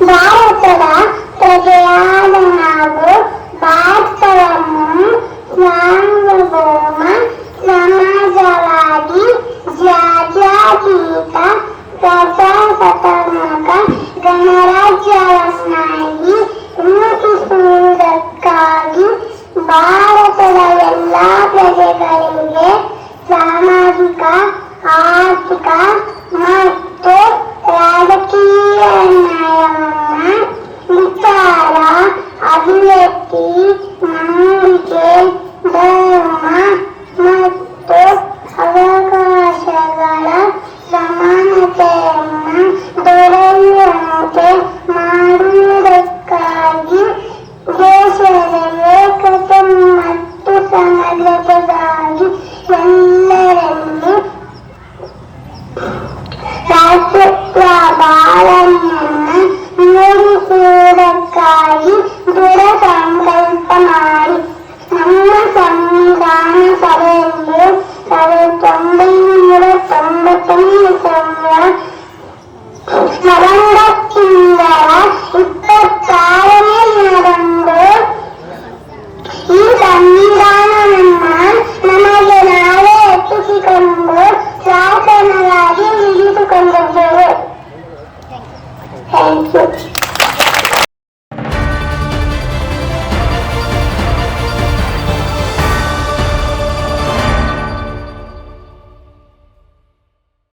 ಭಾರತದ ಪ್ರಜೆಯಾದ ನಾವು ಭಾರತವನ್ನು ಸಾರ್ವಭೌಮ ಸಮಾಜವಾದಿ ಜಾತ್ಯತೀತ ಪ್ರಜಾಸತ್ತಾತ್ಮಕ ಗಣರಾಜ್ಯವನ್ನಾಗಿ ರೂಪಿಸುವುದಕ್ಕಾಗಿ ಭಾರತದ ಎಲ್ಲ ಪ್ರಜೆಗಳಿಗೆ ಸಾಮಾಜಿಕ, ಆರ್ಥಿಕ ಮತ್ತು ರಾಜಕೀಯ ನ್ಯಾಯವನ್ನು ವಿಚಾರ, ಅಭಿವ್ಯಕ್ತಿ, ನಂಬಿಕೆ, ಧರ್ಮ ಮತ್ತು ಅವಕಾಶಗಳ ಸಮಾನತೆಯನ್ನು ದೊರೆಯುವಂತೆ ಮಾಡುವುದಕ್ಕಾಗಿ ದೇಶದ ಏಕತೆ ಮತ್ತು ಸಮಗ್ರತೆಗಾಗಿ ಎಲ್ಲರಲ್ಲಿ ರಾಷ್ಟ್ರತ್ವ ಭಾವನೆಯನ್ನು ಮೂಡಿಸುವುದಕ್ಕಾಗಿ ದೃಢ ಸಂಕಲ್ಪ ಮಾಡಿ ನಮ್ಮ ಸಂವಿಧಾನ ಸಭೆಯಲ್ಲಿ 1990ನೇ ಇಸವಿಯ ನವೆಂಬರ್ ತಿಂಗಳ 26ನೇ ದಿನದಂದು ಈ ಸಂವಿಧಾನವನ್ನು ನಮಗೆ ನಾವೇ ಹೆಚ್ಚಿಸಿಕೊಂಡು ಶಾಸನವಾಗಿ ವಿಧಿಸಿಕೊಂಡಿದ್ದೆವು. Thank you.